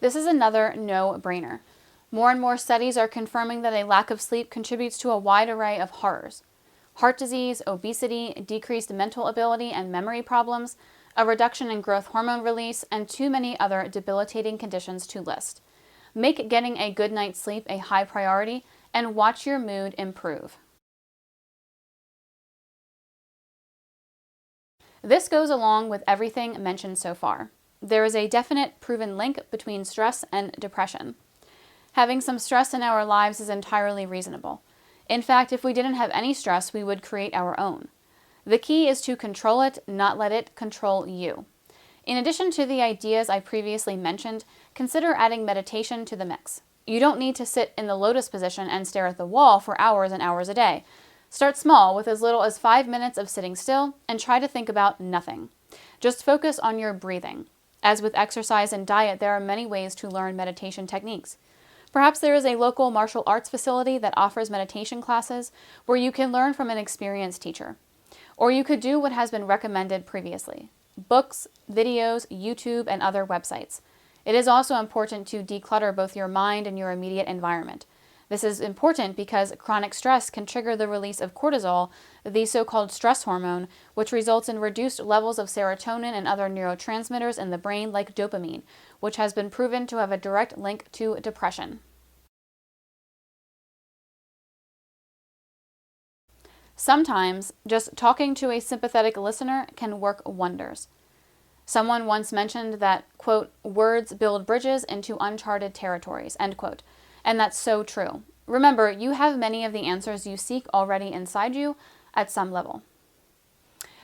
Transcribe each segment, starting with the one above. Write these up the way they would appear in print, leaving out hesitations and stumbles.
This is another no-brainer. More and more studies are confirming that a lack of sleep contributes to a wide array of horrors. Heart disease, obesity, decreased mental ability and memory problems, a reduction in growth hormone release, and too many other debilitating conditions to list. Make getting a good night's sleep a high priority and watch your mood improve. This goes along with everything mentioned so far. There is a definite proven link between stress and depression. Having some stress in our lives is entirely reasonable. In fact, if we didn't have any stress, we would create our own. The key is to control it, not let it control you. In addition to the ideas I previously mentioned, consider adding meditation to the mix. You don't need to sit in the lotus position and stare at the wall for hours and hours a day. Start small with as little as 5 minutes of sitting still and try to think about nothing. Just focus on your breathing. As with exercise and diet, there are many ways to learn meditation techniques. Perhaps there is a local martial arts facility that offers meditation classes where you can learn from an experienced teacher. Or you could do what has been recommended previously: books, videos, YouTube, and other websites. It is also important to declutter both your mind and your immediate environment. This is important because chronic stress can trigger the release of cortisol, the so-called stress hormone, which results in reduced levels of serotonin and other neurotransmitters in the brain like dopamine, which has been proven to have a direct link to depression. Sometimes, just talking to a sympathetic listener can work wonders. Someone once mentioned that, quote, words build bridges into uncharted territories, end quote. And that's so true. Remember, you have many of the answers you seek already inside you at some level.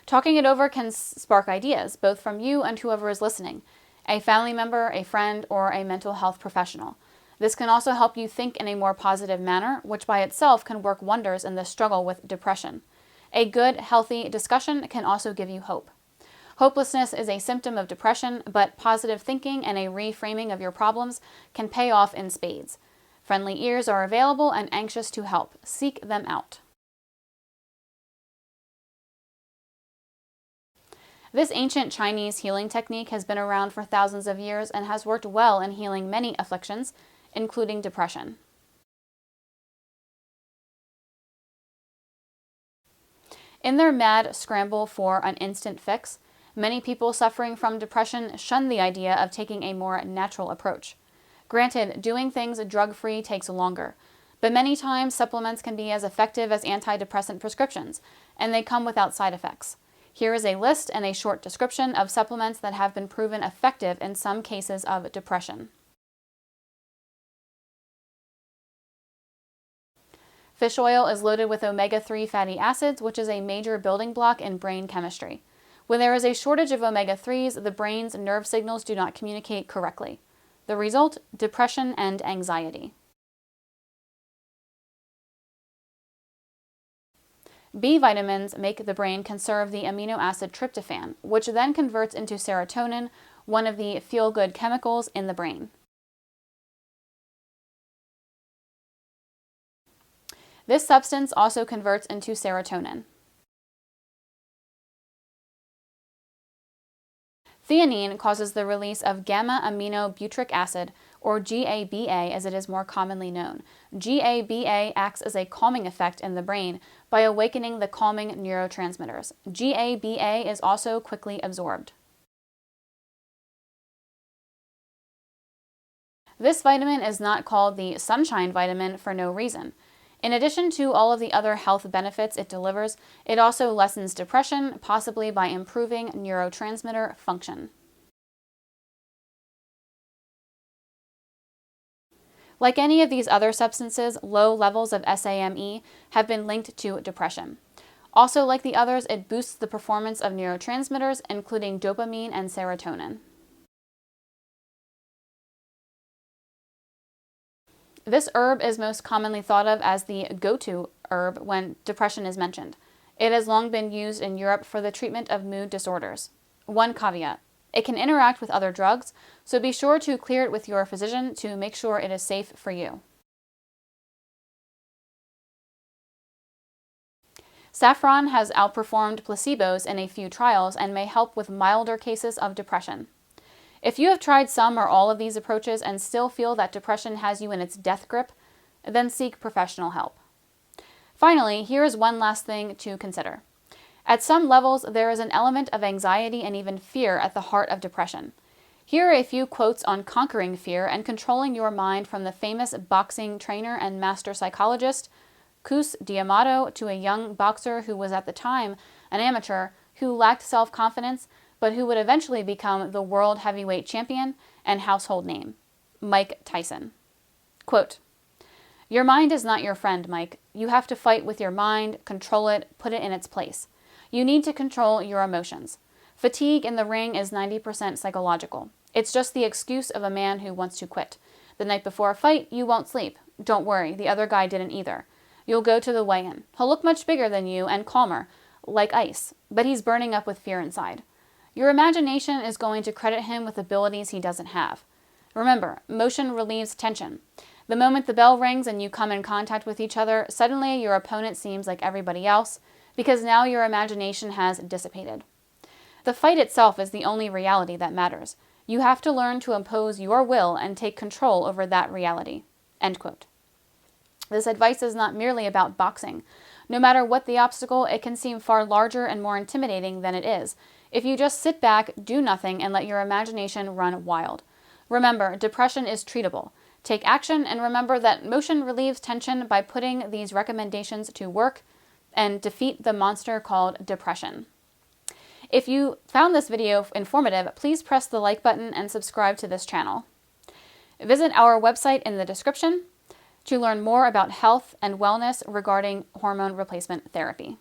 Talking it over can spark ideas, both from you and whoever is listening, a family member, a friend, or a mental health professional. This can also help you think in a more positive manner, which by itself can work wonders in the struggle with depression. A good, healthy discussion can also give you hope. Hopelessness is a symptom of depression, but positive thinking and a reframing of your problems can pay off in spades. Friendly ears are available and anxious to help. Seek them out. This ancient Chinese healing technique has been around for thousands of years and has worked well in healing many afflictions, including depression. In their mad scramble for an instant fix, many people suffering from depression shun the idea of taking a more natural approach. Granted, doing things drug-free takes longer, but many times supplements can be as effective as antidepressant prescriptions, and they come without side effects. Here is a list and a short description of supplements that have been proven effective in some cases of depression. Fish oil is loaded with omega-3 fatty acids, which is a major building block in brain chemistry. When there is a shortage of omega-3s, the brain's nerve signals do not communicate correctly. The result? Depression and anxiety. B vitamins make the brain conserve the amino acid tryptophan, which then converts into serotonin, one of the feel-good chemicals in the brain. This substance also converts into serotonin. Theanine causes the release of gamma-aminobutyric acid, or GABA as it is more commonly known. GABA acts as a calming effect in the brain by awakening the calming neurotransmitters. GABA is also quickly absorbed. This vitamin is not called the sunshine vitamin for no reason. In addition to all of the other health benefits it delivers, it also lessens depression, possibly by improving neurotransmitter function. Like any of these other substances, low levels of SAMe have been linked to depression. Also, like the others, it boosts the performance of neurotransmitters, including dopamine and serotonin. This herb is most commonly thought of as the go-to herb when depression is mentioned. It has long been used in Europe for the treatment of mood disorders. One caveat: it can interact with other drugs, so be sure to clear it with your physician to make sure it is safe for you. Saffron has outperformed placebos in a few trials and may help with milder cases of depression. If you have tried some or all of these approaches and still feel that depression has you in its death grip, then seek professional help. Finally, here is one last thing to consider. At some levels, there is an element of anxiety and even fear at the heart of depression. Here are a few quotes on conquering fear and controlling your mind from the famous boxing trainer and master psychologist, Cus D'Amato, to a young boxer who was at the time an amateur who lacked self-confidence, but who would eventually become the world heavyweight champion and household name, Mike Tyson. Quote, "Your mind is not your friend, Mike. You have to fight with your mind, control it, put it in its place. You need to control your emotions. Fatigue in the ring is 90% psychological. It's just the excuse of a man who wants to quit. The night before a fight, you won't sleep. Don't worry, the other guy didn't either. You'll go to the weigh-in. He'll look much bigger than you and calmer, like ice, but he's burning up with fear inside. Your imagination is going to credit him with abilities he doesn't have. Remember, motion relieves tension. The moment the bell rings and you come in contact with each other, suddenly your opponent seems like everybody else, because now your imagination has dissipated. The fight itself is the only reality that matters. You have to learn to impose your will and take control over that reality." End quote. This advice is not merely about boxing. No matter what the obstacle, it can seem far larger and more intimidating than it is if you just sit back, do nothing, and let your imagination run wild. Remember, depression is treatable. Take action and remember that motion relieves tension by putting these recommendations to work and defeat the monster called depression. If you found this video informative, please press the like button and subscribe to this channel. Visit our website in the description to learn more about health and wellness regarding hormone replacement therapy.